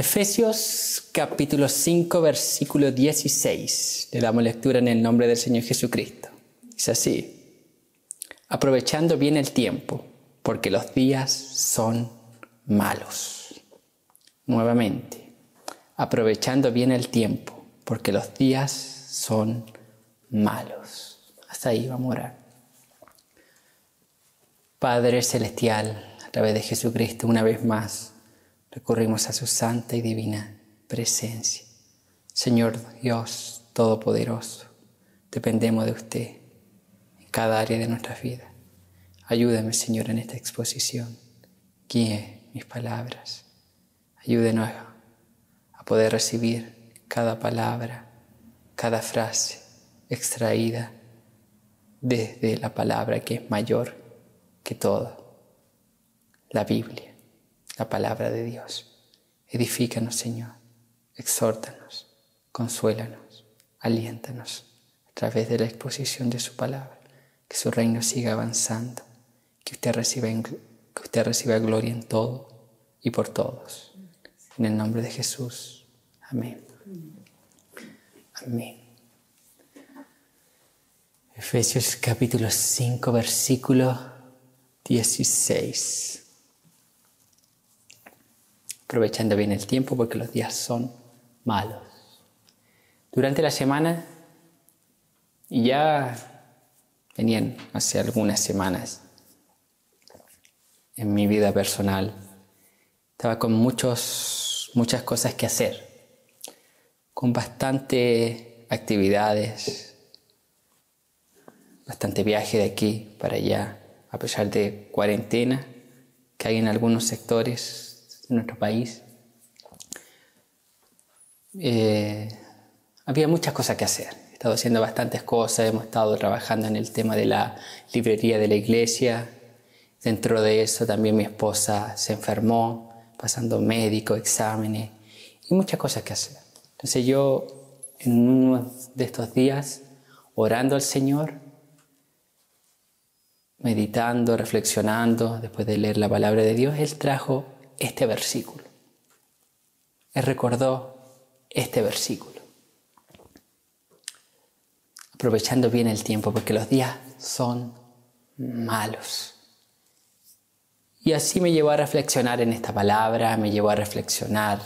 Efesios capítulo 5, versículo 16. Le damos lectura en el nombre del Señor Jesucristo. Dice así: aprovechando bien el tiempo, porque los días son malos. Nuevamente, aprovechando bien el tiempo, porque los días son malos. Hasta ahí vamos a orar. Padre Celestial, a través de Jesucristo, una vez más, recurrimos a su santa y divina presencia. Señor Dios Todopoderoso, dependemos de usted en cada área de nuestra vida. Ayúdame, Señor, en esta exposición. Guíe mis palabras. Ayúdenos a poder recibir cada palabra, cada frase extraída desde la palabra que es mayor que todo, la Biblia, la palabra de Dios. Edifícanos, Señor, exhórtanos, consuélanos, aliéntanos a través de la exposición de su palabra, que su reino siga avanzando, que usted reciba gloria en todo y por todos. En el nombre de Jesús. Amén. Amén. Efesios capítulo 5, versículo 16. Aprovechando bien el tiempo porque los días son malos. Durante la semana, y ya venían hace algunas semanas en mi vida personal, estaba con muchas cosas que hacer, con bastante actividades, bastante viaje de aquí para allá, a pesar de cuarentena que hay en algunos sectores de nuestro país. Había muchas cosas que hacer. He estado haciendo bastantes cosas, hemos estado trabajando en el tema de la librería de la iglesia. Dentro de eso también mi esposa se enfermó, pasando médico, exámenes y muchas cosas que hacer. Entonces yo, en uno de estos días, orando al Señor, meditando, reflexionando, después de leer la palabra de Dios, Él trajo este versículo. Él recordó este versículo. Aprovechando bien el tiempo, porque los días son malos. Y así me llevó a reflexionar en esta palabra, me llevó a reflexionar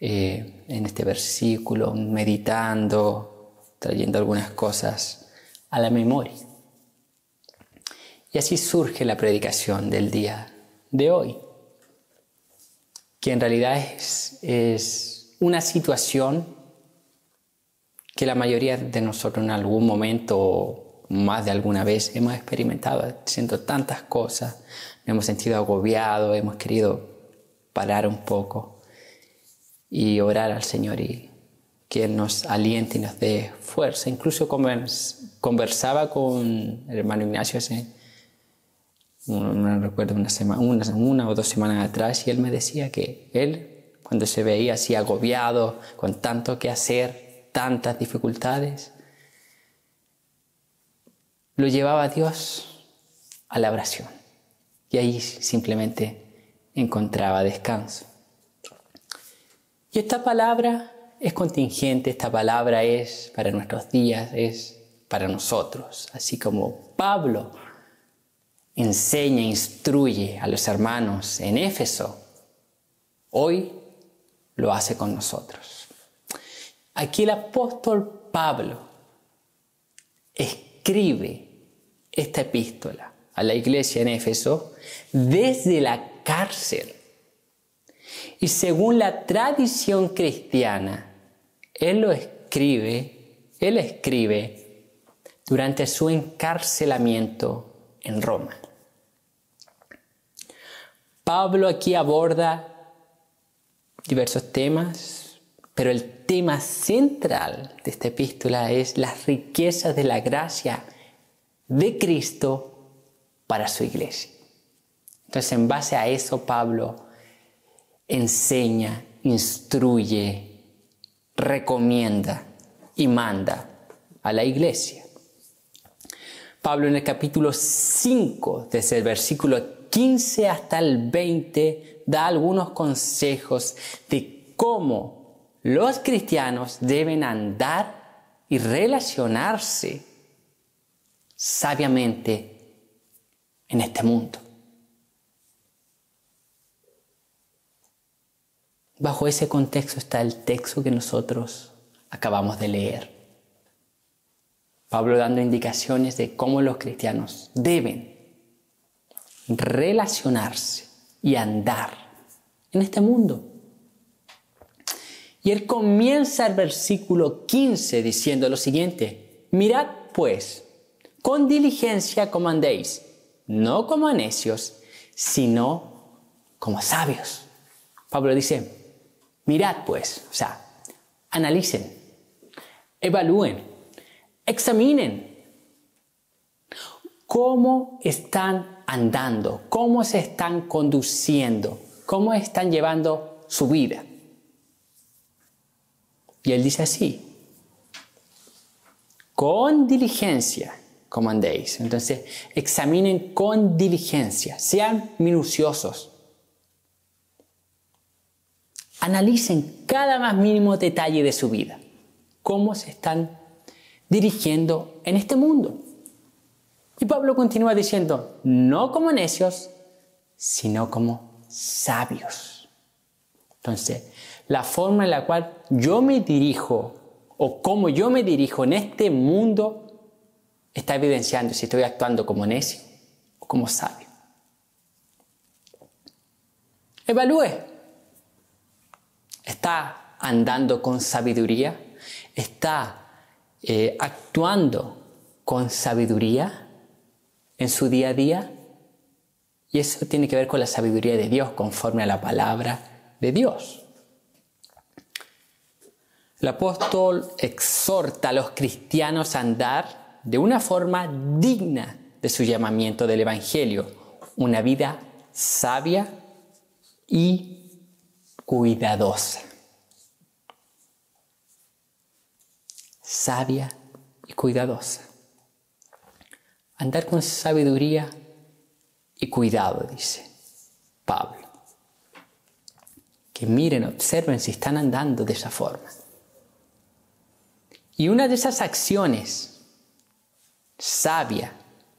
en este versículo, meditando, trayendo algunas cosas a la memoria. Y así surge la predicación del día de hoy, que en realidad es una situación que la mayoría de nosotros en algún momento o más de alguna vez hemos experimentado, haciendo tantas cosas, nos hemos sentido agobiados, hemos querido parar un poco y orar al Señor y que Él nos aliente y nos dé fuerza. Incluso conversaba con el hermano Ignacio no recuerdo, una o 2 semanas atrás, y él me decía que él, cuando se veía así agobiado, con tanto que hacer, tantas dificultades, lo llevaba a Dios a la oración. Y ahí simplemente encontraba descanso. Y esta palabra es contingente, esta palabra es para nuestros días, es para nosotros. Así como Pablo enseña, instruye a los hermanos en Éfeso, hoy lo hace con nosotros. Aquí el apóstol Pablo escribe esta epístola a la iglesia en Éfeso desde la cárcel. Y según la tradición cristiana, él escribe durante su encarcelamiento en Roma. Pablo aquí aborda diversos temas, pero el tema central de esta epístola es las riquezas de la gracia de Cristo para su iglesia. Entonces, en base a eso, Pablo enseña, instruye, recomienda y manda a la iglesia. Pablo en el capítulo 5, desde el versículo 15 hasta el 20, da algunos consejos de cómo los cristianos deben andar y relacionarse sabiamente en este mundo. Bajo ese contexto está el texto que nosotros acabamos de leer. Pablo dando indicaciones de cómo los cristianos deben relacionarse y andar en este mundo. Y él comienza el versículo 15 diciendo lo siguiente: mirad pues, con diligencia como andéis, no como necios, sino como sabios. Pablo dice, mirad pues, o sea, analicen, evalúen, examinen cómo están andando, cómo se están conduciendo, cómo están llevando su vida. Y él dice así, con diligencia como andéis. Entonces, examinen con diligencia, sean minuciosos. Analicen cada más mínimo detalle de su vida, cómo se están dirigiendo en este mundo. Y Pablo continúa diciendo, no como necios, sino como sabios. Entonces, la forma en la cual yo me dirijo o cómo yo me dirijo en este mundo está evidenciando si estoy actuando como necio o como sabio. Evalúe. ¿Está andando con sabiduría? ¿Está actuando con sabiduría en su día a día? Y eso tiene que ver con la sabiduría de Dios, conforme a la palabra de Dios. El apóstol exhorta a los cristianos a andar de una forma digna de su llamamiento del Evangelio, una vida sabia y cuidadosa. Sabia y cuidadosa. Andar con sabiduría y cuidado, dice Pablo. Que miren, observen si están andando de esa forma. Y una de esas acciones sabia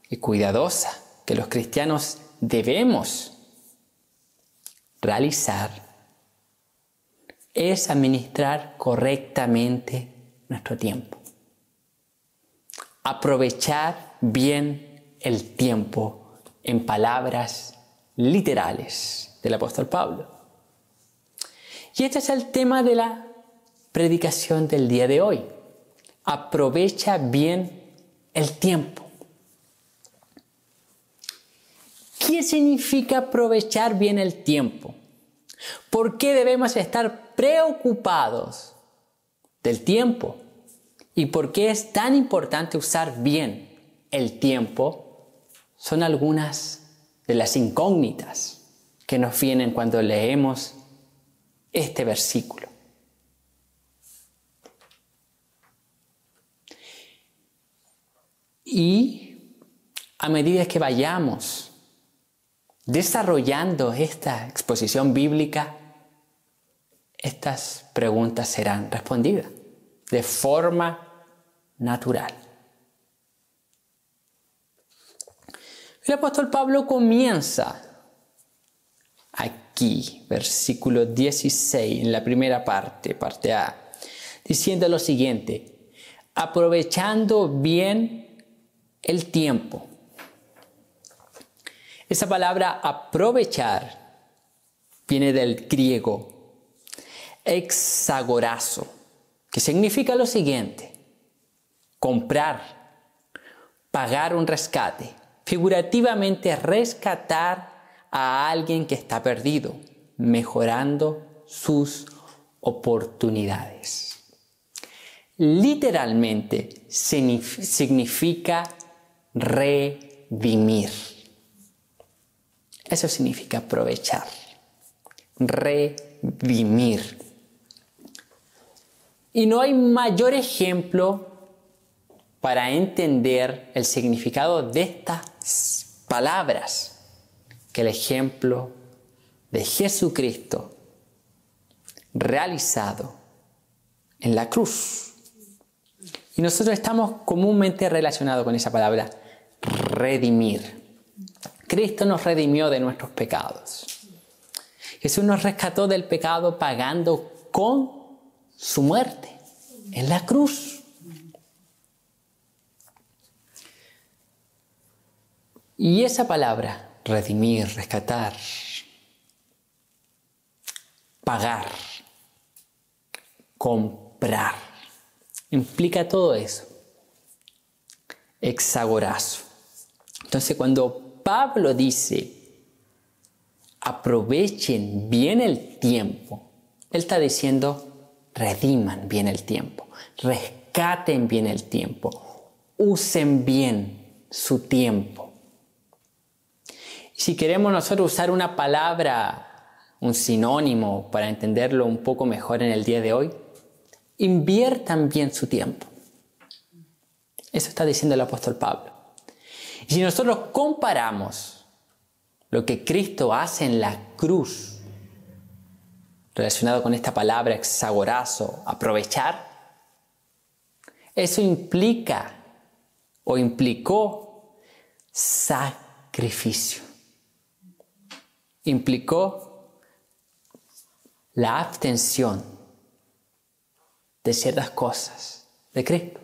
y cuidadosa que los cristianos debemos realizar es administrar correctamente nuestro tiempo. Aprovechar bien el tiempo, en palabras literales del apóstol Pablo. Y este es el tema de la predicación del día de hoy. Aprovecha bien el tiempo. ¿Qué significa aprovechar bien el tiempo? ¿Por qué debemos estar preocupados del tiempo? ¿Y por qué es tan importante usar bien el tiempo? Son algunas de las incógnitas que nos vienen cuando leemos este versículo. Y a medida que vayamos desarrollando esta exposición bíblica, estas preguntas serán respondidas de forma natural. El apóstol Pablo comienza aquí, versículo 16, en la primera parte A, diciendo lo siguiente: aprovechando bien el tiempo. Esa palabra aprovechar viene del griego exagorazo, que significa lo siguiente: comprar, pagar un rescate, figurativamente rescatar a alguien que está perdido, mejorando sus oportunidades. Literalmente significa redimir. Eso significa aprovechar, redimir. Y no hay mayor ejemplo para entender el significado de estas palabras que el ejemplo de Jesucristo realizado en la cruz. Y nosotros estamos comúnmente relacionados con esa palabra, redimir. Cristo nos redimió de nuestros pecados. Jesús nos rescató del pecado pagando con su muerte en la cruz. Y esa palabra, redimir, rescatar, pagar, comprar, implica todo eso. Exagorazo. Entonces, cuando Pablo dice, aprovechen bien el tiempo, él está diciendo, rediman bien el tiempo, rescaten bien el tiempo, usen bien su tiempo. Si queremos nosotros usar una palabra, un sinónimo para entenderlo un poco mejor en el día de hoy, inviertan bien su tiempo. Eso está diciendo el apóstol Pablo. Y si nosotros comparamos lo que Cristo hace en la cruz, relacionado con esta palabra exagorazo, aprovechar, eso implica o implicó sacrificio. Implicó la abstención de ciertas cosas de Cristo.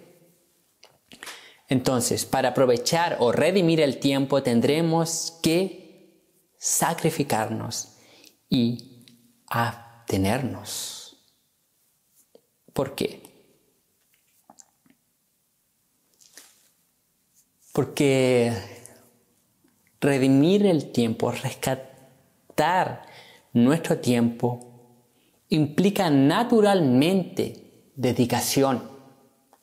Entonces, para aprovechar o redimir el tiempo tendremos que sacrificarnos y abstenernos. ¿Por qué? Porque redimir el tiempo, rescatar nuestro tiempo, implica naturalmente dedicación.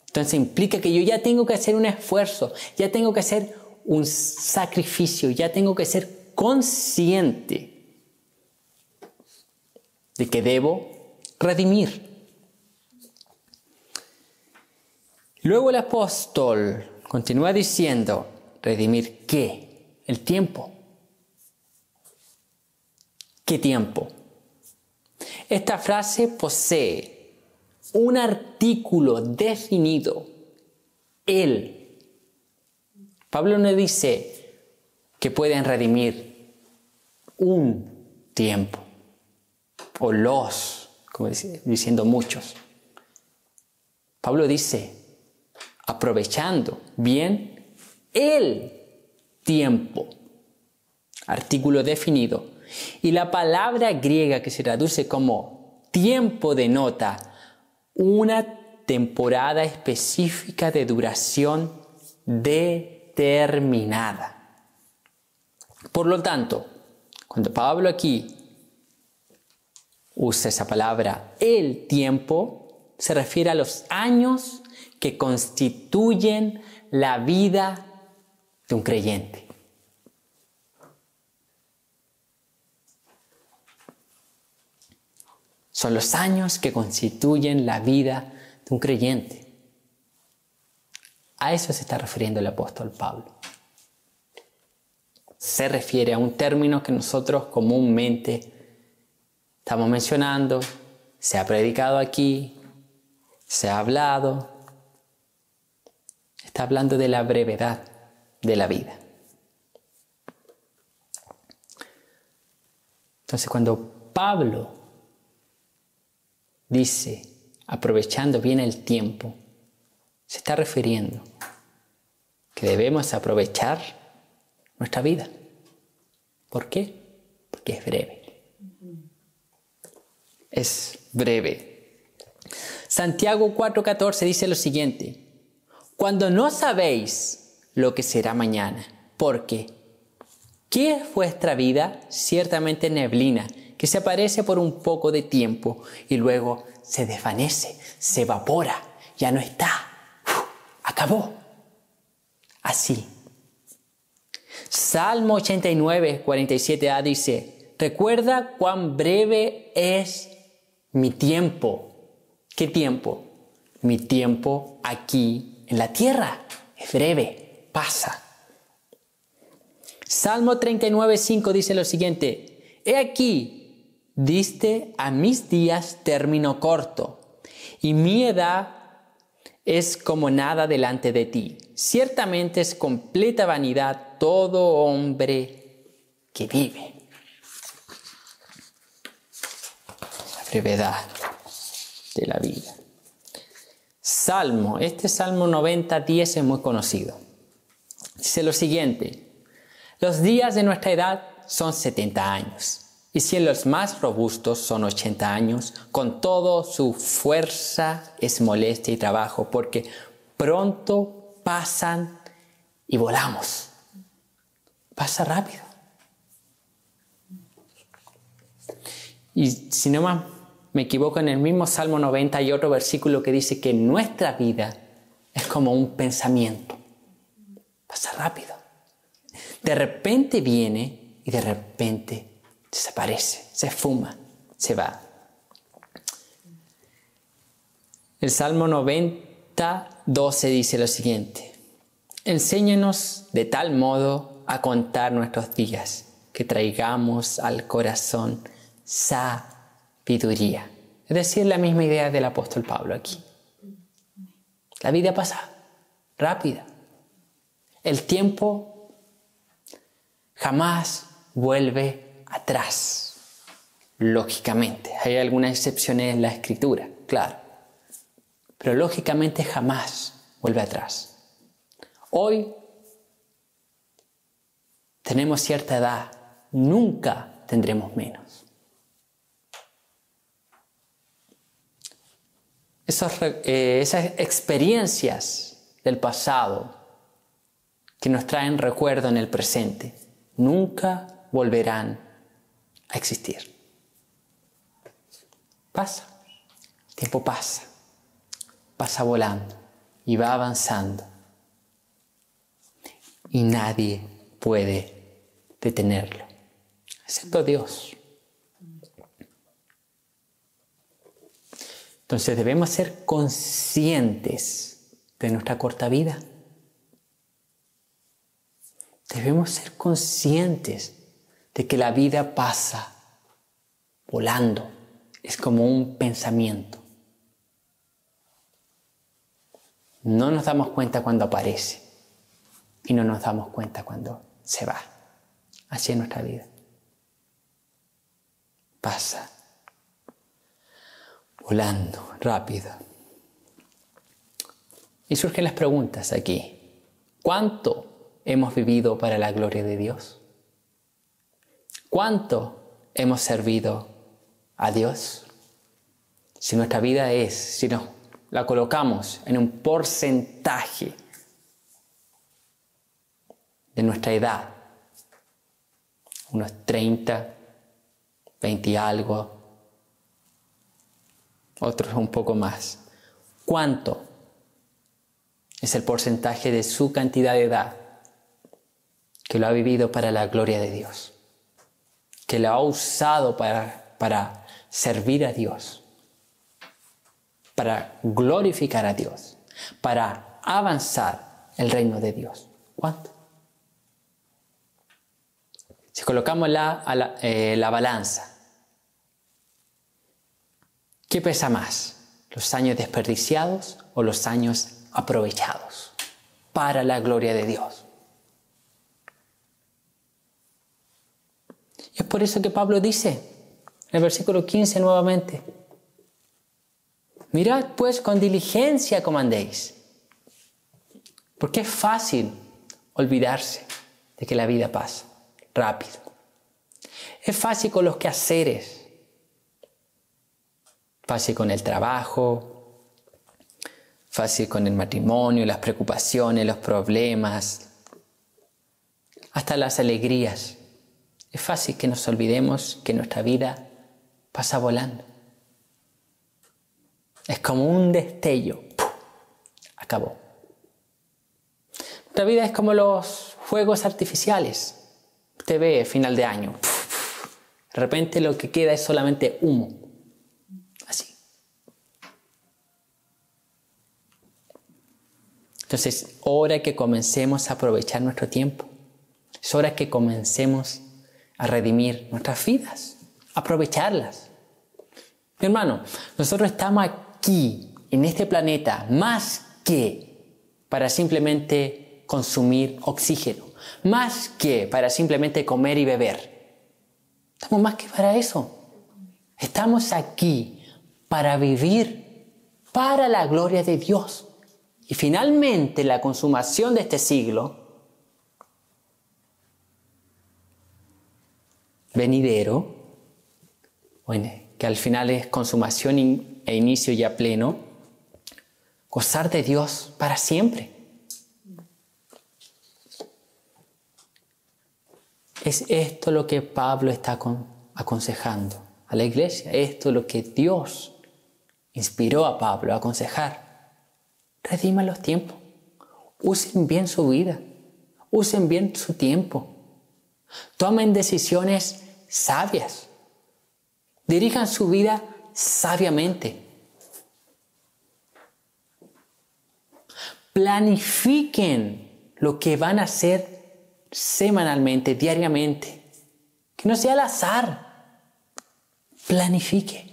Entonces implica que yo ya tengo que hacer un esfuerzo, ya tengo que hacer un sacrificio, ya tengo que ser consciente de que debo redimir. Luego el apóstol continúa diciendo, ¿redimir qué? El tiempo. ¿Qué tiempo? Esta frase posee un artículo definido, el. Pablo no dice que pueden redimir un tiempo, o los, como diciendo muchos. Pablo dice, aprovechando bien el tiempo, artículo definido. Y la palabra griega que se traduce como tiempo denota una temporada específica de duración determinada. Por lo tanto, cuando Pablo aquí usa esa palabra, el tiempo, se refiere a los años que constituyen la vida de un creyente. Son los años que constituyen la vida de un creyente. A eso se está refiriendo el apóstol Pablo. Se refiere a un término que nosotros comúnmente estamos mencionando, se ha predicado aquí, se ha hablado. Está hablando de la brevedad de la vida. Entonces, cuando Pablo dice, aprovechando bien el tiempo, se está refiriendo que debemos aprovechar nuestra vida. ¿Por qué? Porque es breve. Es breve. Santiago 4:14 dice lo siguiente, cuando no sabéis lo que será mañana, porque ¿qué es vuestra vida? Ciertamente neblina, que se aparece por un poco de tiempo y luego se desvanece, se evapora, ya no está, acabó. Así. Salmo 89, 47a dice, recuerda cuán breve es mi tiempo. ¿Qué tiempo? Mi tiempo aquí en la tierra. Es breve, pasa. Salmo 39, 5 dice lo siguiente, he aquí, diste a mis días término corto, y mi edad es como nada delante de ti. Ciertamente es completa vanidad todo hombre que vive. La brevedad de la vida. Salmo, este Salmo 90:10 es muy conocido. Dice lo siguiente: los días de nuestra edad son 70 años. Y si en los más robustos son 80 años, con todo su fuerza es molestia y trabajo, porque pronto pasan y volamos. Pasa rápido. Y si no más me equivoco, en el mismo Salmo 90 hay otro versículo que dice que nuestra vida es como un pensamiento. Pasa rápido. De repente viene y de repente desaparece, se esfuma, se va. El Salmo 90:12 dice lo siguiente: enséñanos de tal modo a contar nuestros días, que traigamos al corazón sabiduría. Es decir, la misma idea del apóstol Pablo aquí. La vida pasa rápida. El tiempo jamás vuelve atrás, lógicamente. Hay algunas excepciones en la escritura, claro, pero lógicamente jamás vuelve atrás. Hoy tenemos cierta edad, nunca tendremos menos. Esas experiencias del pasado que nos traen recuerdo en el presente, nunca volverán a existir. Pasa, el tiempo pasa volando y va avanzando. Y nadie puede detenerlo, excepto Dios. Entonces debemos ser conscientes de nuestra corta vida. Debemos ser conscientes de que la vida pasa volando. Es como un pensamiento. No nos damos cuenta cuando aparece y no nos damos cuenta cuando se va. Así es nuestra vida. Pasa volando rápido. Y surgen las preguntas aquí. ¿Cuánto hemos vivido para la gloria de Dios? ¿Cuánto hemos servido a Dios? Si nuestra vida si nos la colocamos en un porcentaje de nuestra edad, unos 30, 20 y algo, otros un poco más. ¿Cuánto es el porcentaje de su cantidad de edad que lo ha vivido para la gloria de Dios? Que lo ha usado para servir a Dios, para glorificar a Dios, para avanzar el reino de Dios. ¿Cuánto? Si colocamos la balanza, ¿qué pesa más? ¿Los años desperdiciados o los años aprovechados para la gloria de Dios? Y es por eso que Pablo dice, en el versículo 15 nuevamente: mirad pues con diligencia cómo andéis, porque es fácil olvidarse de que la vida pasa rápido. Es fácil con los quehaceres, fácil con el trabajo, fácil con el matrimonio, las preocupaciones, los problemas, hasta las alegrías. Es fácil que nos olvidemos que nuestra vida pasa volando. Es como un destello. ¡Pum! Acabó. Nuestra vida es como los fuegos artificiales. Usted ve final de año. De repente lo que queda es solamente humo. Así. Entonces, es hora que comencemos a aprovechar nuestro tiempo. Es hora que comencemos a redimir nuestras vidas. aprovecharlas. Mi hermano, nosotros estamos aquí, en este planeta, más que para simplemente consumir oxígeno, más que para simplemente comer y beber. Estamos más que para eso. Estamos aquí para vivir para la gloria de Dios. Y finalmente, la consumación de este siglo venidero, que al final es consumación e inicio ya pleno, gozar de Dios para siempre. Es esto lo que Pablo está aconsejando a la iglesia. Esto es lo que Dios inspiró a Pablo a aconsejar. Rediman los tiempos. Usen bien su vida. Usen bien su tiempo. Tomen decisiones sabias. Dirijan su vida sabiamente. Planifiquen lo que van a hacer semanalmente, diariamente. Que no sea al azar. Planifique.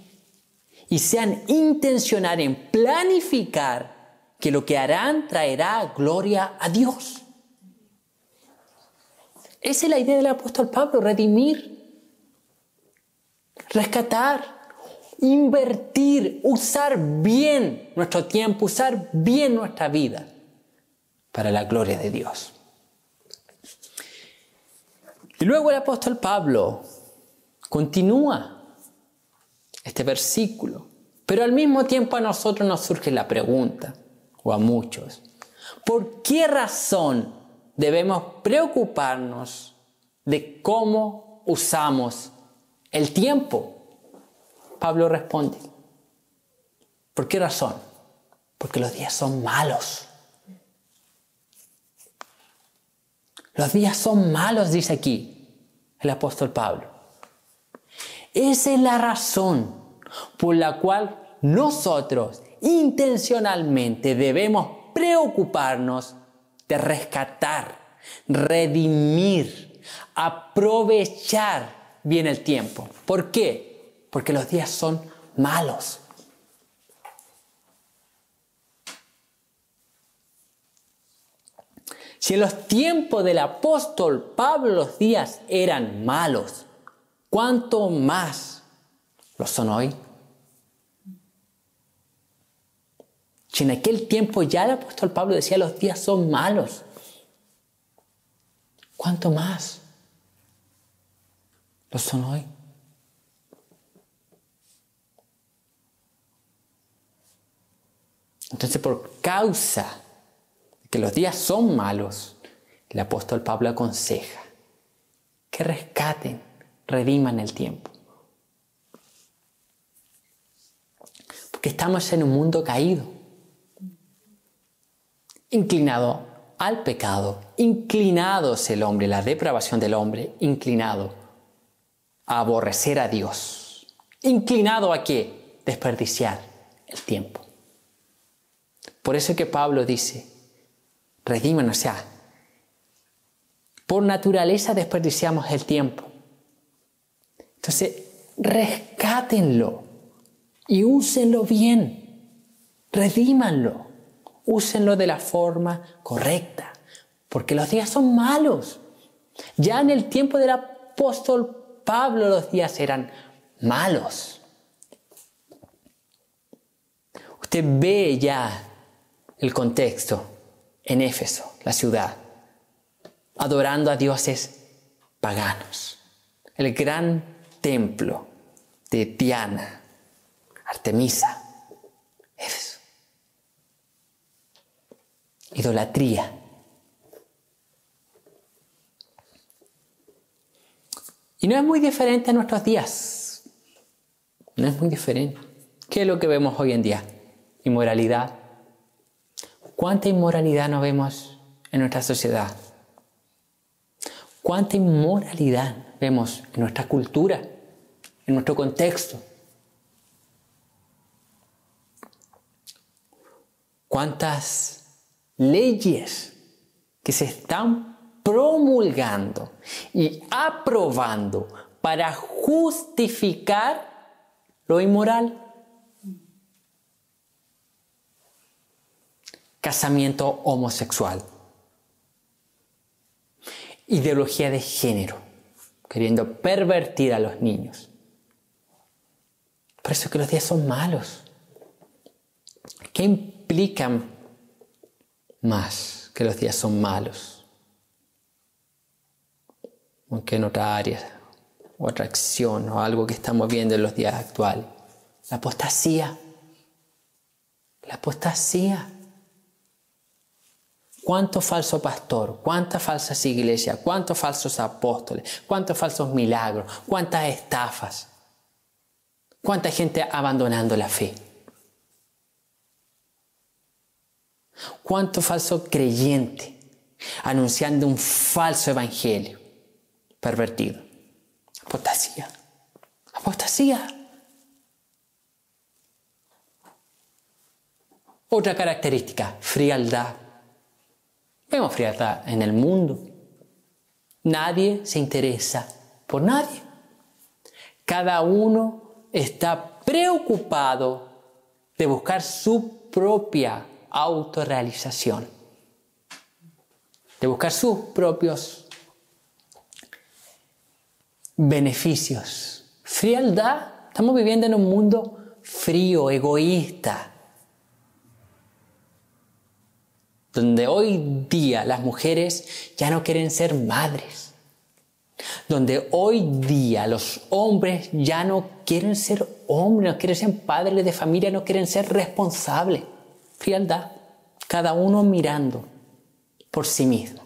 Y sean intencionales en planificar que lo que harán traerá gloria a Dios. Esa es la idea del apóstol Pablo, redimir, rescatar, invertir, usar bien nuestro tiempo, usar bien nuestra vida para la gloria de Dios. Y luego el apóstol Pablo continúa este versículo, pero al mismo tiempo a nosotros nos surge la pregunta, o a muchos, ¿por qué razón debemos preocuparnos de cómo usamos el tiempo? Pablo responde, ¿por qué razón? Porque los días son malos. Los días son malos, dice aquí el apóstol Pablo. Esa es la razón por la cual nosotros intencionalmente debemos preocuparnos de rescatar, redimir, aprovechar bien el tiempo. ¿Por qué? Porque los días son malos. Si en los tiempos del apóstol Pablo los días eran malos, ¿cuánto más lo son hoy? Si en aquel tiempo ya el apóstol Pablo decía los días son malos, ¿cuánto más lo son hoy? Entonces, por causa de que los días son malos, el apóstol Pablo aconseja que rescaten, rediman el tiempo. Porque estamos en un mundo caído, inclinado al pecado, inclinado es el hombre, la depravación del hombre, inclinado a aborrecer a Dios, inclinado a ¿qué? Desperdiciar el tiempo. Por eso es que Pablo dice, rediman, o sea, por naturaleza desperdiciamos el tiempo. Entonces, rescátenlo y úsenlo bien, redímanlo, úsenlo de la forma correcta, porque los días son malos. Ya en el tiempo del apóstol Pablo los días eran malos. Usted ve ya el contexto en Éfeso, la ciudad, adorando a dioses paganos. El gran templo de Diana, Artemisa, Éfeso. Idolatría. Y no es muy diferente a nuestros días. No es muy diferente. ¿Qué es lo que vemos hoy en día? Inmoralidad. ¿Cuánta inmoralidad no vemos en nuestra sociedad? ¿Cuánta inmoralidad vemos en nuestra cultura, en nuestro contexto? ¿Cuántas leyes que se están promulgando y aprobando para justificar lo inmoral. Casamiento homosexual. Ideología de género, queriendo pervertir a los niños. Por eso que los días son malos. ¿Qué implican más que los días son malos? Aunque en otra área, otra acción o algo que estamos viendo en los días actuales. La apostasía. La apostasía. ¿Cuánto falso pastor? ¿Cuántas falsas iglesias? ¿Cuántos falsos apóstoles? ¿Cuántos falsos milagros? ¿Cuántas estafas? ¿Cuánta gente abandonando la fe? ¿Cuánto falso creyente anunciando un falso evangelio pervertido? Apostasía. Apostasía. Otra característica, frialdad. Vemos frialdad en el mundo. Nadie se interesa por nadie. Cada uno está preocupado de buscar su propia autorrealización, de buscar sus propios beneficios. Frialdad. Estamos viviendo en un mundo frío, egoísta, donde hoy día las mujeres ya no quieren ser madres, donde hoy día los hombres ya no quieren ser hombres, no quieren ser padres de familia, no quieren ser responsables. Frialdad, cada uno mirando por sí mismo.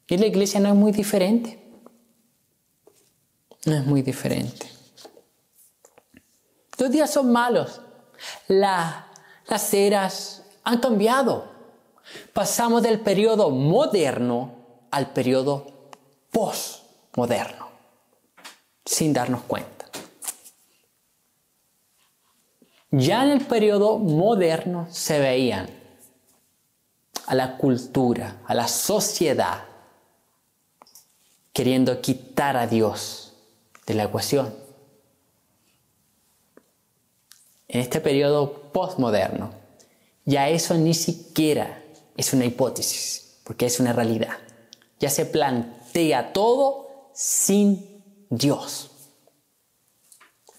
Y la iglesia no es muy diferente. No es muy diferente. Los días son malos. Las eras han cambiado. Pasamos del periodo moderno al periodo postmoderno, sin darnos cuenta. Ya en el periodo moderno se veían a la cultura, a la sociedad, queriendo quitar a Dios de la ecuación. En este periodo postmoderno, ya eso ni siquiera es una hipótesis, porque es una realidad. Ya se plantea todo sin Dios.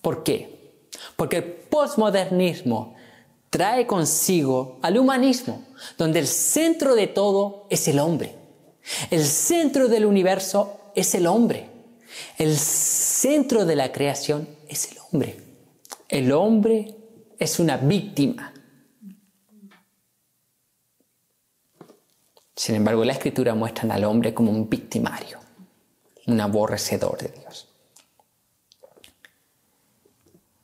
¿Por qué? Porque el posmodernismo trae consigo al humanismo, donde el centro de todo es el hombre. El centro del universo es el hombre. El centro de la creación es el hombre. El hombre es una víctima. Sin embargo, la Escritura muestra al hombre como un victimario, un aborrecedor de Dios.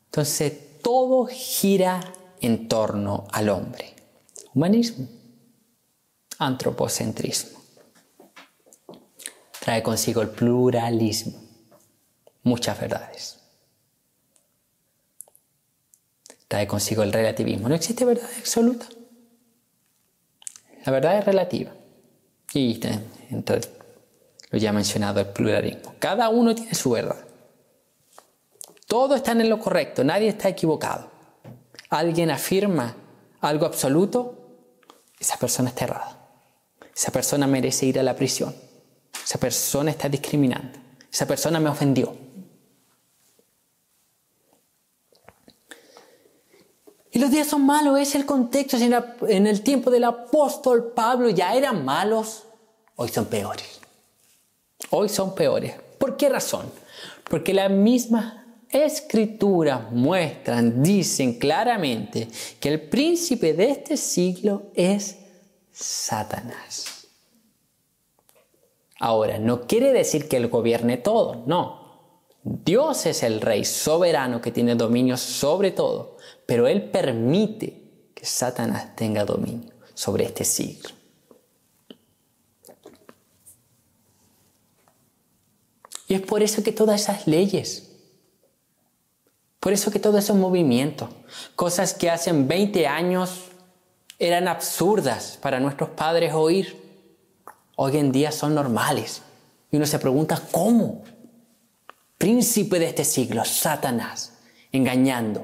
Entonces, todo gira en torno al hombre. Humanismo, antropocentrismo. Trae consigo el pluralismo, muchas verdades. Trae consigo el relativismo. No existe verdad absoluta. La verdad es relativa. Y entonces, lo ya mencionado, el pluralismo. Cada uno tiene su verdad. Todos están en lo correcto, nadie está equivocado. Alguien afirma algo absoluto, esa persona está errada. Esa persona merece ir a la prisión. Esa persona está discriminando. Esa persona me ofendió. Y los días son malos, es el contexto. En el tiempo del apóstol Pablo ya eran malos, hoy son peores. Hoy son peores. ¿Por qué razón? Porque las mismas escrituras muestran, dicen claramente que el príncipe de este siglo es Satanás. Ahora, no quiere decir que él gobierne todo, no. Dios es el rey soberano que tiene dominio sobre todo, pero él permite que Satanás tenga dominio sobre este siglo. Y es por eso que todas esas leyes, por eso que todos esos movimientos, cosas que hace 20 años eran absurdas para nuestros padres oír, hoy en día son normales. Y uno se pregunta, ¿cómo? príncipe de este siglo, Satanás, engañando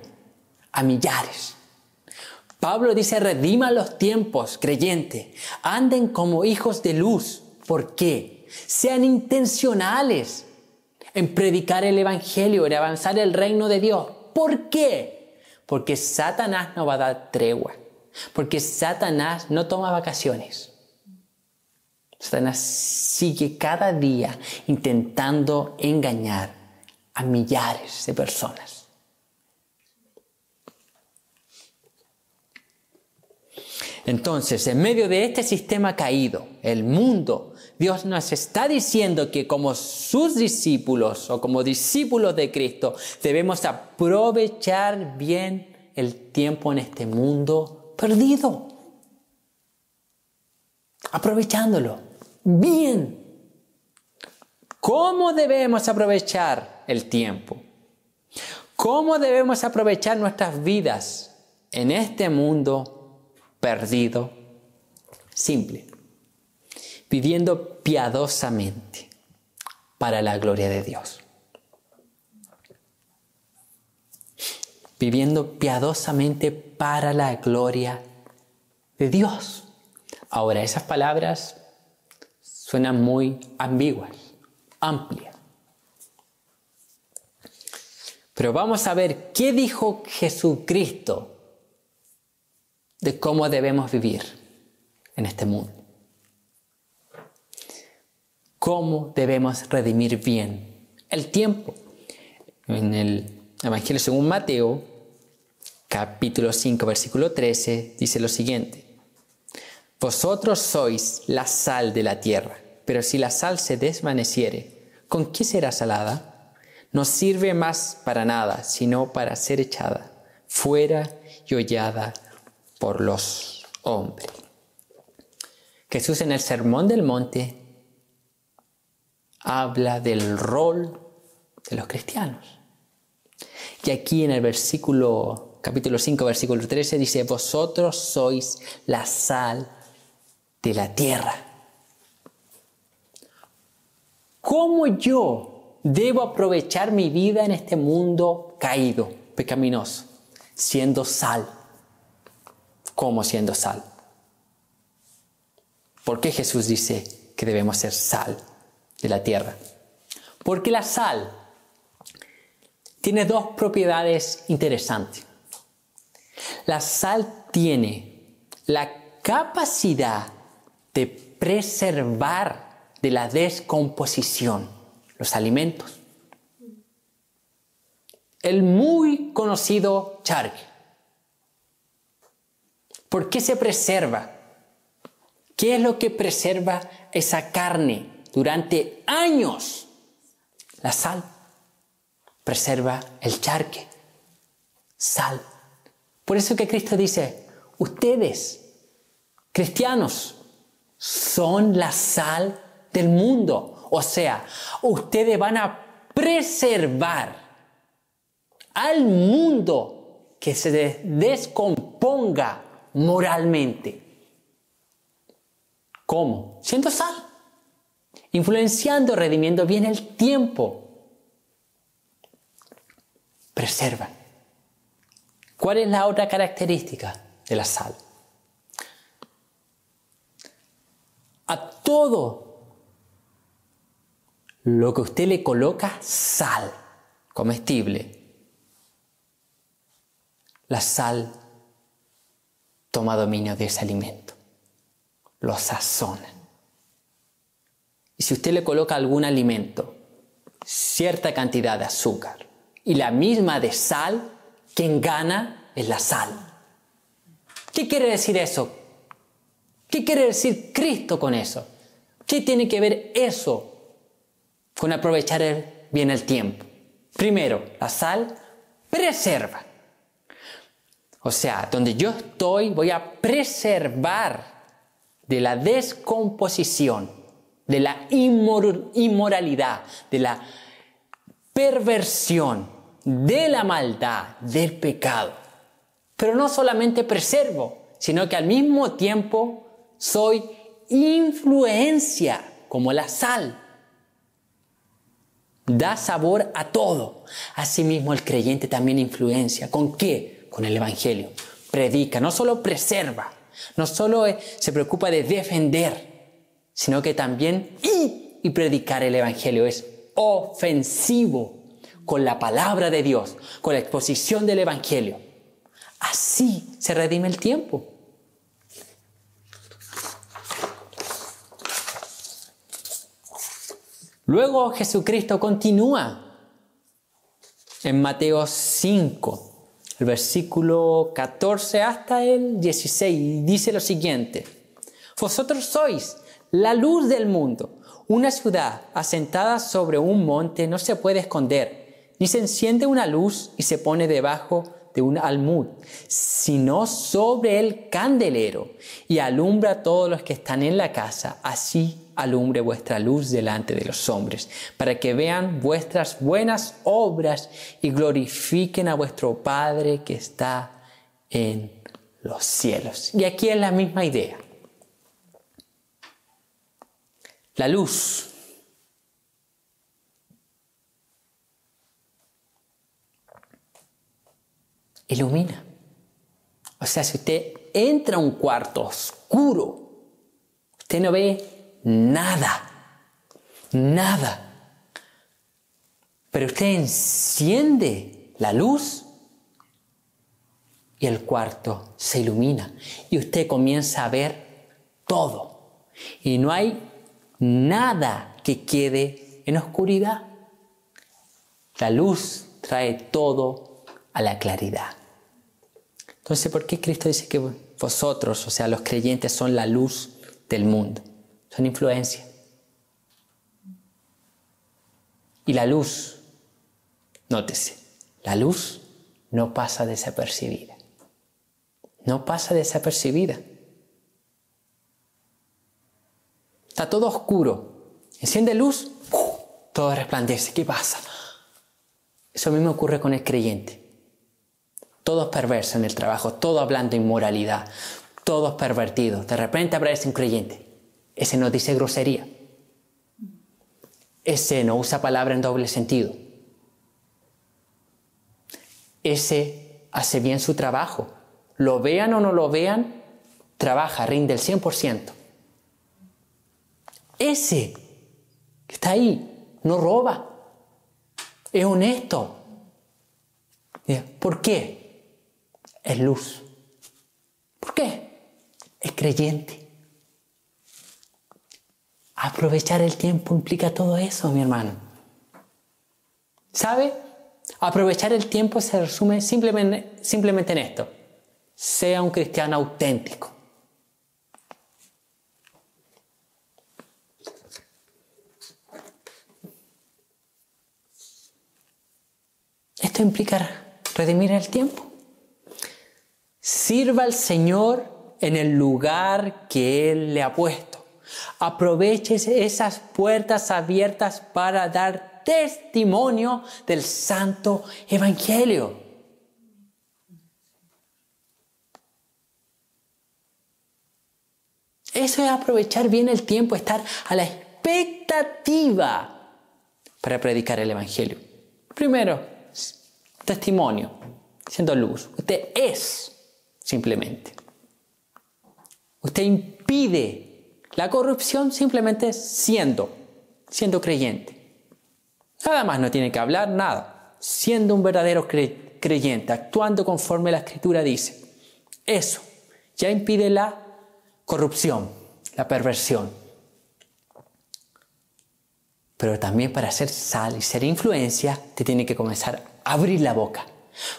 a millares. Pablo dice, redima los tiempos, creyente, anden como hijos de luz. ¿Por qué? Sean intencionales en predicar el evangelio, en avanzar el reino de Dios. ¿Por qué? Porque Satanás no va a dar tregua. Porque Satanás no toma vacaciones. Satanás sigue cada día intentando engañar a millares de personas. Entonces, en medio de este sistema caído, el mundo, Dios nos está diciendo que como sus discípulos o como discípulos de Cristo, debemos aprovechar bien el tiempo en este mundo perdido. Aprovechándolo bien. ¿Cómo debemos aprovechar el tiempo? ¿Cómo debemos aprovechar nuestras vidas en este mundo perdido? Simple. Viviendo piadosamente para la gloria de Dios. Viviendo piadosamente para la gloria de Dios. Ahora, esas palabras suenan muy ambiguas, amplias. Pero vamos a ver qué dijo Jesucristo de cómo debemos vivir en este mundo. Cómo debemos redimir bien el tiempo. En el Evangelio según Mateo, capítulo 5, versículo 13, dice lo siguiente. Vosotros sois la sal de la tierra, pero si la sal se desvaneciere, ¿con qué será salada? No sirve más para nada, sino para ser echada fuera y hollada por los hombres. Jesús en el Sermón del Monte habla del rol de los cristianos. Y aquí en el capítulo 5, versículo 13 dice, vosotros sois la sal de la tierra. ¿Cómo yo debo aprovechar mi vida en este mundo caído, pecaminoso? Siendo sal. ¿Cómo siendo sal? ¿Por qué Jesús dice que debemos ser sal de la tierra? Porque la sal tiene dos propiedades interesantes. La sal tiene la capacidad de preservar de la descomposición los alimentos. El muy conocido charque. ¿Por qué se preserva? ¿Qué es lo que preserva esa carne durante años? La sal preserva el charque. Sal. Por eso que Cristo dice, ustedes, cristianos, son la sal del mundo. O sea, ustedes van a preservar al mundo que se descomponga moralmente. ¿Cómo? Siendo sal. Influenciando, redimiendo bien el tiempo. Preservan. ¿Cuál es la otra característica de la sal? A todo lo que usted le coloca sal comestible, la sal toma dominio de ese alimento, lo sazona. Y si usted le coloca a algún alimento cierta cantidad de azúcar y la misma de sal, quien gana es la sal. ¿Qué quiere decir eso? ¿Qué quiere decir Cristo con eso? ¿Qué tiene que ver eso con aprovechar bien el tiempo? Primero, la sal preserva. O sea, donde yo estoy voy a preservar de la descomposición, de la inmoralidad, de la perversión, de la maldad, del pecado. Pero no solamente preservo, sino que al mismo tiempo soy influencia como la sal. Da sabor a todo. Asimismo, el creyente también influencia. ¿Con qué? Con el Evangelio. Predica, no solo preserva, no solo se preocupa de defender, sino que también y predicar el Evangelio es ofensivo con la palabra de Dios, con la exposición del Evangelio. Así se redime el tiempo. Luego Jesucristo continúa en Mateo 5, el versículo 14 hasta el 16, y dice lo siguiente: Vosotros sois la luz del mundo. Una ciudad asentada sobre un monte no se puede esconder, ni se enciende una luz y se pone debajo de un almud, sino sobre el candelero, y alumbra a todos los que están en la casa. Así alumbre vuestra luz delante de los hombres, para que vean vuestras buenas obras y glorifiquen a vuestro Padre que está en los cielos. Y aquí es la misma idea. La luz ilumina. O sea, si usted entra a un cuarto oscuro, usted no ve nada. Pero usted enciende la luz y el cuarto se ilumina. Y usted comienza a ver todo. Y no hay nada que quede en oscuridad. La luz trae todo a la claridad. Entonces, ¿por qué Cristo dice que vosotros, o sea, los creyentes, son la luz del mundo? Son influencia. Y la luz, nótese, la luz no pasa desapercibida. No pasa desapercibida. Está todo oscuro. Enciende luz, todo resplandece. ¿Qué pasa? Eso mismo ocurre con el creyente. Todos perversos en el trabajo, todos hablando inmoralidad, todos pervertidos. De repente aparece un creyente. Ese no dice grosería. Ese no usa palabra en doble sentido. Ese hace bien su trabajo. Lo vean o no lo vean, trabaja, rinde el 100%. Ese que está ahí no roba. Es honesto. ¿Por qué? Es luz. ¿Por qué? Es creyente. Aprovechar el tiempo implica todo eso, mi hermano. ¿Sabe? Aprovechar el tiempo se resume simplemente en esto. Sea un cristiano auténtico. Esto implica redimir el tiempo. Sirva al Señor en el lugar que Él le ha puesto. Aproveche esas puertas abiertas para dar testimonio del Santo Evangelio. Eso es aprovechar bien el tiempo, estar a la expectativa para predicar el Evangelio. Primero, testimonio, siendo luz. Usted es simplemente. Usted impide la corrupción simplemente siendo creyente. Nada más, no tiene que hablar nada. Siendo un verdadero creyente, actuando conforme la Escritura dice. Eso ya impide la corrupción, la perversión. Pero también para ser sal y ser influencia, te tiene que comenzar a abrir la boca.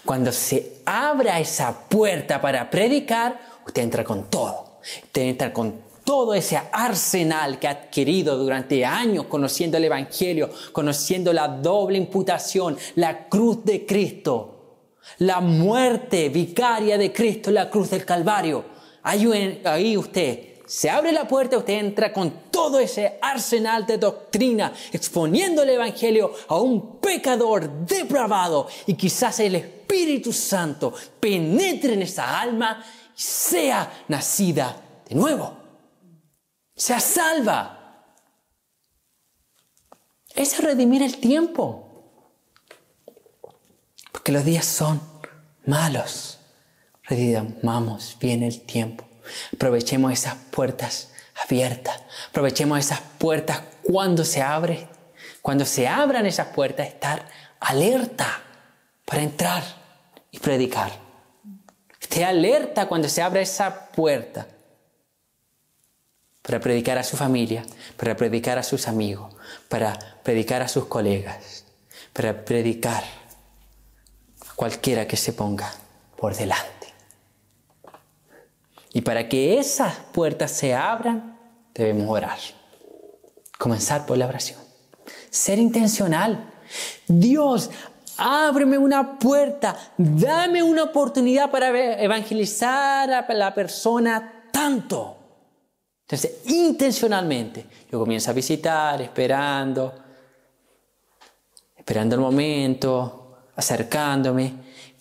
Cuando se abra esa puerta para predicar, usted entra con todo. Usted entra con todo ese arsenal que ha adquirido durante años conociendo el Evangelio, conociendo la doble imputación, la cruz de Cristo, la muerte vicaria de Cristo en la cruz del Calvario. Ahí usted se abre la puerta, usted entra con todo ese arsenal de doctrina, exponiendo el Evangelio a un pecador depravado, y quizás el Espíritu Santo penetre en esa alma y sea nacida de nuevo. Sea salva. Eso es redimir el tiempo. Porque los días son malos. Redimamos bien el tiempo. Aprovechemos esas puertas abiertas. Aprovechemos esas puertas cuando se abre. Cuando se abran esas puertas, estar alerta para entrar y predicar. Esté alerta cuando se abra esa puerta para predicar a su familia, para predicar a sus amigos, para predicar a sus colegas, para predicar a cualquiera que se ponga por delante. Y para que esas puertas se abran, debemos orar. Comenzar por la oración. Ser intencional. Dios, ábreme una puerta, dame una oportunidad para evangelizar a la persona tanto. Entonces, intencionalmente, yo comienzo a visitar, esperando el momento, acercándome.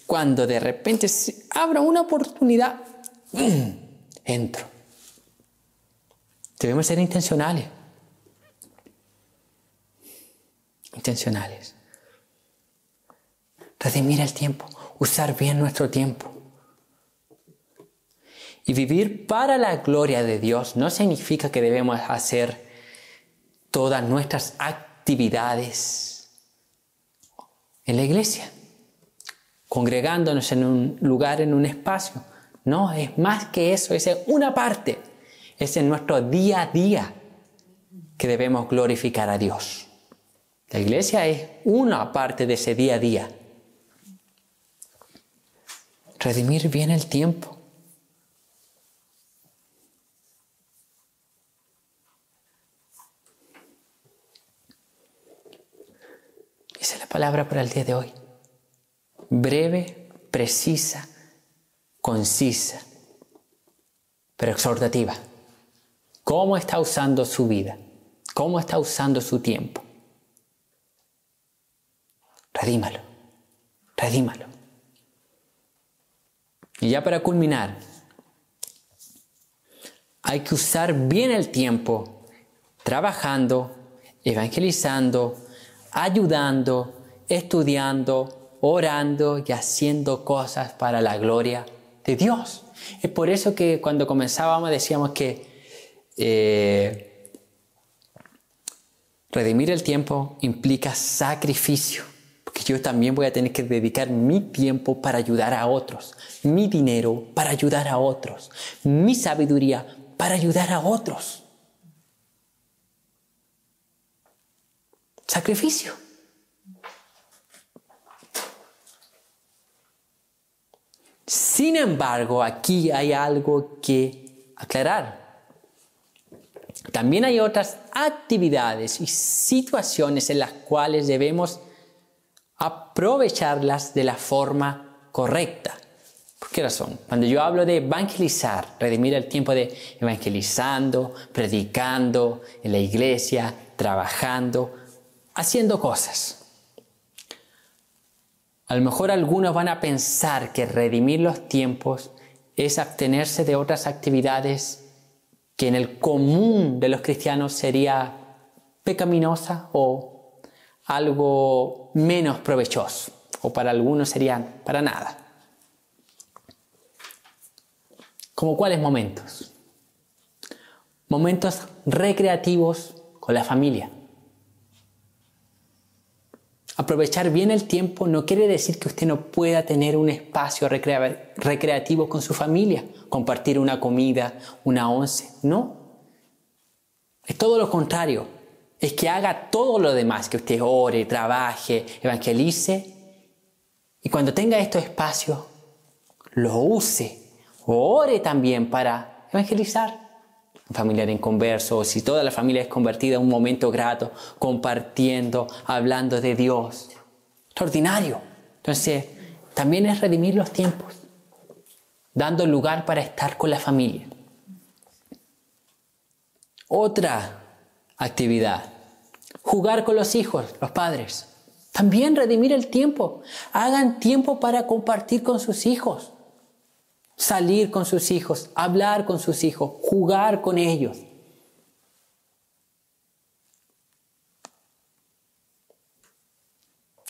Cuando de repente se abra una oportunidad, entro. Debemos ser intencionales. Intencionales. Redimir el tiempo, usar bien nuestro tiempo. Y vivir para la gloria de Dios no significa que debemos hacer todas nuestras actividades en la iglesia, congregándonos en un lugar, en un espacio. No, es más que eso, es una parte. Es en nuestro día a día que debemos glorificar a Dios. La iglesia es una parte de ese día a día. Redimir bien el tiempo. Esa es la palabra para el día de hoy. Breve, precisa, concisa, pero exhortativa. ¿Cómo está usando su vida? ¿Cómo está usando su tiempo? Redímalo. Redímalo. Y ya para culminar, hay que usar bien el tiempo trabajando, evangelizando, ayudando, estudiando, orando y haciendo cosas para la gloria de Dios. Es por eso que cuando comenzábamos decíamos que redimir el tiempo implica sacrificio. Porque yo también voy a tener que dedicar mi tiempo para ayudar a otros, mi dinero para ayudar a otros, mi sabiduría para ayudar a otros. Sacrificio. Sin embargo, aquí hay algo que aclarar. También hay otras actividades y situaciones en las cuales debemos aprovecharlas de la forma correcta. ¿Por qué razón? Cuando yo hablo de evangelizar, redimir el tiempo de evangelizando, predicando en la iglesia, trabajando, haciendo cosas. A lo mejor algunos van a pensar que redimir los tiempos es abstenerse de otras actividades que en el común de los cristianos sería pecaminosa o algo menos provechoso, o para algunos serían para nada. ¿Cómo cuáles momentos? Momentos recreativos con la familia. Aprovechar bien el tiempo no quiere decir que usted no pueda tener un espacio recreativo con su familia, compartir una comida, una once. No. Es todo lo contrario. Es que haga todo lo demás, que usted ore, trabaje, evangelice. Y cuando tenga estos espacios, lo use. Ore también para evangelizar. Un familiar inconverso, o si toda la familia es convertida, un momento grato, compartiendo, hablando de Dios. Extraordinario. Entonces, también es redimir los tiempos, dando lugar para estar con la familia. Otra actividad, jugar con los hijos, los padres. También redimir el tiempo. Hagan tiempo para compartir con sus hijos. Salir con sus hijos, hablar con sus hijos, jugar con ellos.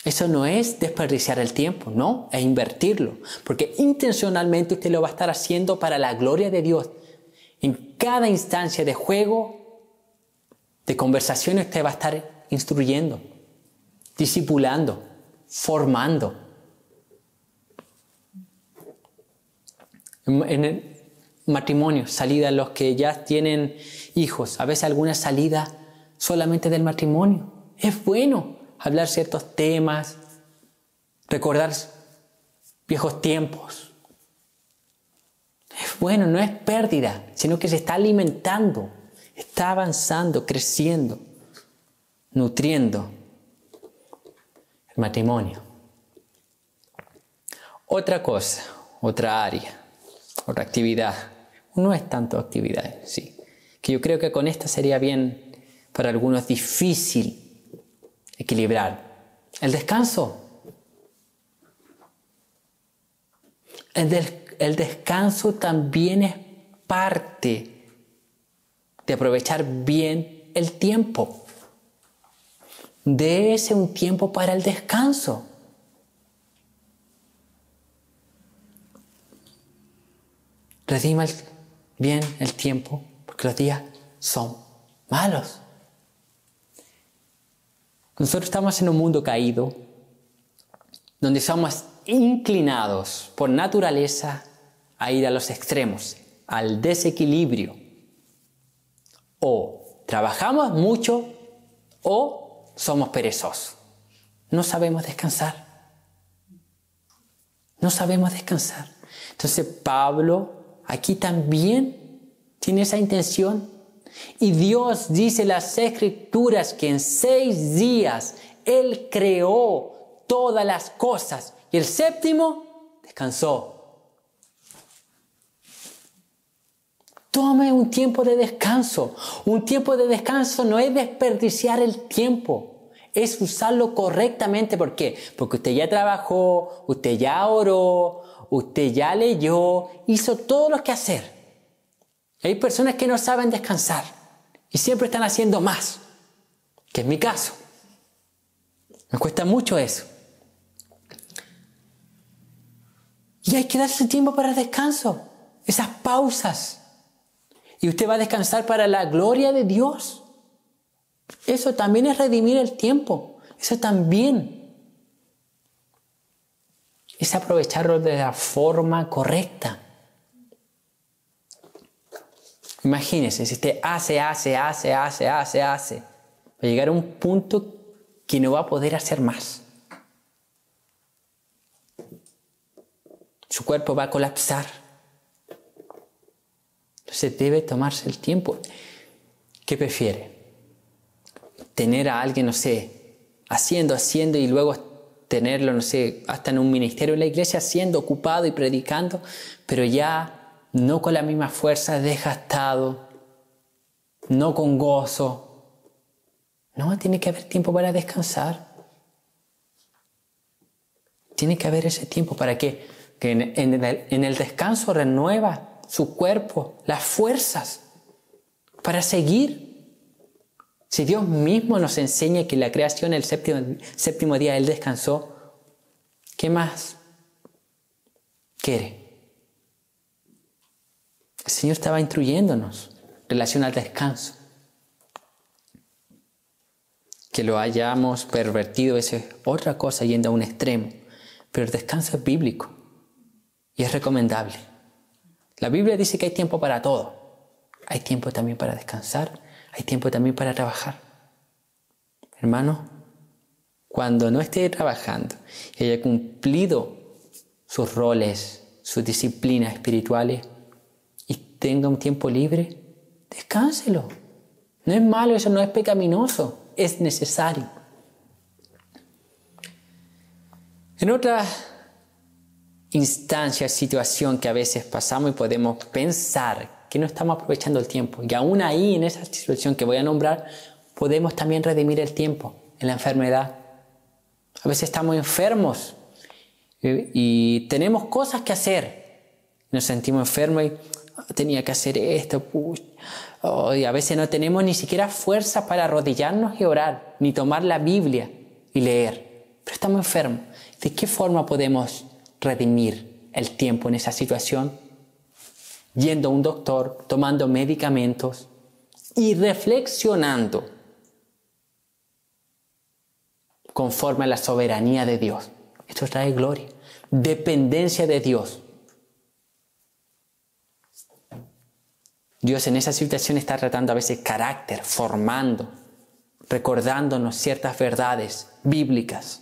Eso no es desperdiciar el tiempo, no, es invertirlo. Porque intencionalmente usted lo va a estar haciendo para la gloria de Dios. En cada instancia de juego, de conversación, usted va a estar instruyendo, discipulando, formando. En el matrimonio, salida, los que ya tienen hijos, a veces alguna salida solamente del matrimonio. Es bueno hablar ciertos temas, recordar viejos tiempos. Es bueno, no es pérdida, sino que se está alimentando, está avanzando, creciendo, nutriendo el matrimonio. Otra cosa, otra área, otra actividad, no es tanto actividad, sí, que yo creo que con esta sería bien para algunos difícil equilibrar. El descanso. El descanso también es parte de aprovechar bien el tiempo. Déese un tiempo para el descanso. Redima bien el tiempo, porque los días son malos. Nosotros estamos en un mundo caído, donde somos inclinados por naturaleza a ir a los extremos, al desequilibrio. O trabajamos mucho o somos perezosos. No sabemos descansar. No sabemos descansar. Entonces Pablo aquí también tiene esa intención. Y Dios dice en las Escrituras que en 6 días Él creó todas las cosas y el séptimo descansó. Tome un tiempo de descanso. Un tiempo de descanso no es desperdiciar el tiempo, es usarlo correctamente. ¿Por qué? Porque usted ya trabajó, usted ya oró, usted ya leyó, hizo todo lo que hacer. Hay personas que no saben descansar y siempre están haciendo más, que es mi caso. Me cuesta mucho eso. Y hay que darse tiempo para el descanso, esas pausas. Y usted va a descansar para la gloria de Dios. Eso también es redimir el tiempo. Eso también es aprovecharlo de la forma correcta. Imagínese, si usted hace, va a llegar a un punto que no va a poder hacer más. Su cuerpo va a colapsar. Entonces debe tomarse el tiempo. ¿Qué prefiere? Tener a alguien, no sé, haciendo y luego tenerlo, no sé, hasta en un ministerio en la iglesia, siendo ocupado y predicando, pero ya no con la misma fuerza, desgastado, no con gozo. No, tiene que haber tiempo para descansar. Tiene que haber ese tiempo para que en el descanso renueva su cuerpo, las fuerzas para seguir. Si Dios mismo nos enseña que la creación, el séptimo día, Él descansó, ¿qué más quiere? El Señor estaba instruyéndonos en relación al descanso. Que lo hayamos pervertido, eso es otra cosa, yendo a un extremo. Pero el descanso es bíblico y es recomendable. La Biblia dice que hay tiempo para todo. Hay tiempo también para descansar, hay tiempo también para trabajar. Hermano, cuando no esté trabajando y haya cumplido sus roles, sus disciplinas espirituales, tenga un tiempo libre, descánselo. No es malo, eso no es pecaminoso, es necesario. En otra instancia, situación que a veces pasamos y podemos pensar que no estamos aprovechando el tiempo, y aún ahí en esa situación que voy a nombrar, podemos también redimir el tiempo en la enfermedad. A veces estamos enfermos y tenemos cosas que hacer. Nos sentimos enfermos y tenía que hacer esto. Y a veces no tenemos ni siquiera fuerza para arrodillarnos y orar, ni tomar la Biblia y leer. pero estamos enfermos. ¿De qué forma podemos redimir el tiempo en esa situación? Yendo a un doctor, tomando medicamentos y reflexionando conforme a la soberanía de Dios. Esto trae gloria, dependencia de Dios. Dios en esa situación está tratando a veces carácter, formando, recordándonos ciertas verdades bíblicas,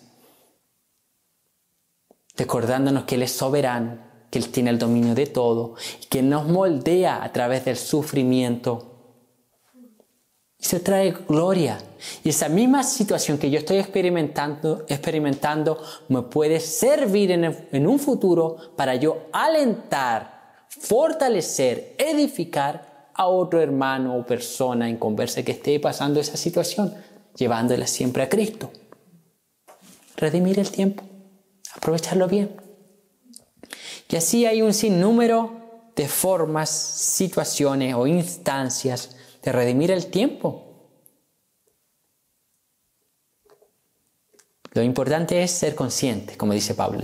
recordándonos que Él es soberano, que Él tiene el dominio de todo, y que nos moldea a través del sufrimiento. Eso trae gloria. Y esa misma situación que yo estoy experimentando me puede servir en un futuro para yo alentar, fortalecer, edificar a otro hermano o persona en conversa que esté pasando esa situación, llevándola siempre a Cristo. Redimir el tiempo, aprovecharlo bien. Y así hay un sinnúmero de formas, situaciones o instancias de redimir el tiempo. Lo importante es ser consciente, como dice Pablo,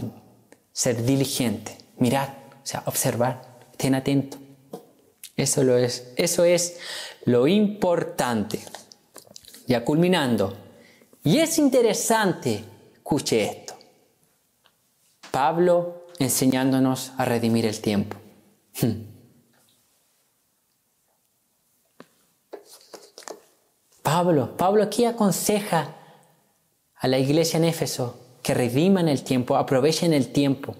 ser diligente, mirar, o sea, observar, estén atentos. Eso es lo importante. Ya culminando, y es interesante, escuche esto, Pablo enseñándonos a redimir el tiempo. Pablo aquí aconseja a la iglesia en Éfeso que rediman el tiempo, aprovechen el tiempo.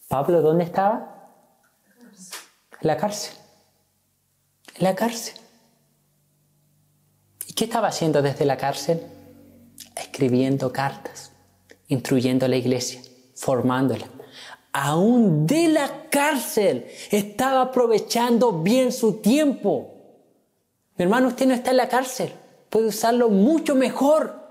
¿Pablo dónde estaba? En la cárcel. En la cárcel. ¿Y qué estaba haciendo desde la cárcel? Escribiendo cartas, instruyendo a la iglesia, formándola. Aún de la cárcel estaba aprovechando bien su tiempo. Mi hermano, usted no está en la cárcel. Puede usarlo mucho mejor.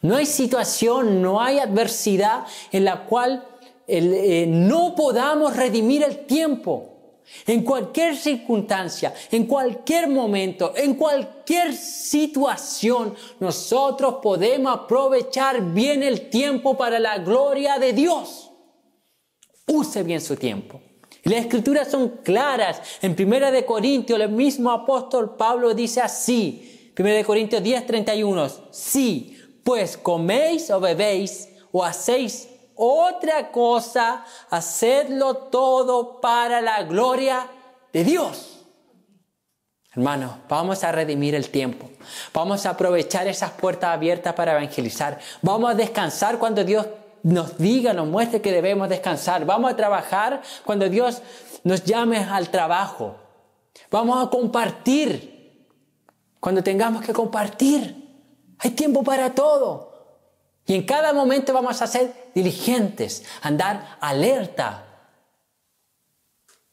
No hay situación, no hay adversidad en la cual no podamos redimir el tiempo. En cualquier circunstancia, en cualquier momento, en cualquier situación, nosotros podemos aprovechar bien el tiempo para la gloria de Dios. Use bien su tiempo. Las escrituras son claras. En 1 Corintios, el mismo apóstol Pablo dice así. 1 Corintios 10:31. Sí, pues coméis o bebéis o hacéis otra cosa, hacedlo todo para la gloria de Dios. Hermanos, vamos a redimir el tiempo. Vamos a aprovechar esas puertas abiertas para evangelizar. Vamos a descansar cuando Dios nos diga, nos muestre que debemos descansar. Vamos a trabajar cuando Dios nos llame al trabajo. Vamos a compartir cuando tengamos que compartir. Hay tiempo para todo. Y en cada momento vamos a ser diligentes, andar alerta.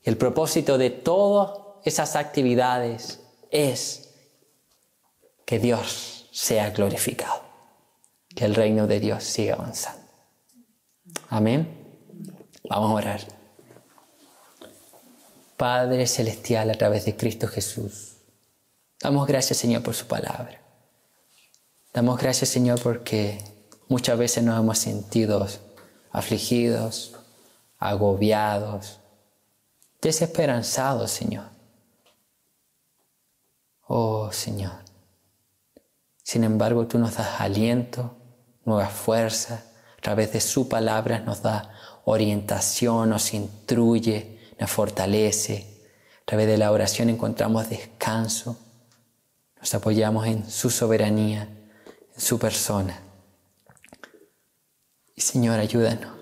Y el propósito de todas esas actividades es que Dios sea glorificado, que el reino de Dios siga avanzando. Amén. Vamos a orar. Padre Celestial, a través de Cristo Jesús, damos gracias, Señor, por su palabra. Damos gracias, Señor, porque muchas veces nos hemos sentido afligidos, agobiados, desesperanzados, Señor. Oh, Señor. Sin embargo, tú nos das aliento, nueva fuerza. A través de su palabra nos da orientación, nos instruye, nos fortalece. A través de la oración encontramos descanso. Nos apoyamos en su soberanía, en su persona. Y Señor, ayúdanos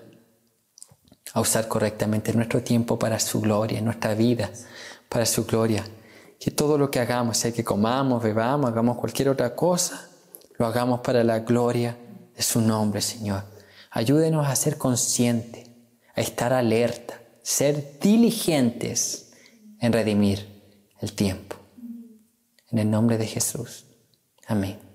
a usar correctamente nuestro tiempo para su gloria, nuestra vida para su gloria. Que todo lo que hagamos, sea que comamos, bebamos, hagamos cualquier otra cosa, lo hagamos para la gloria de su nombre, Señor. Ayúdenos a ser conscientes, a estar alerta, ser diligentes en redimir el tiempo. En el nombre de Jesús. Amén.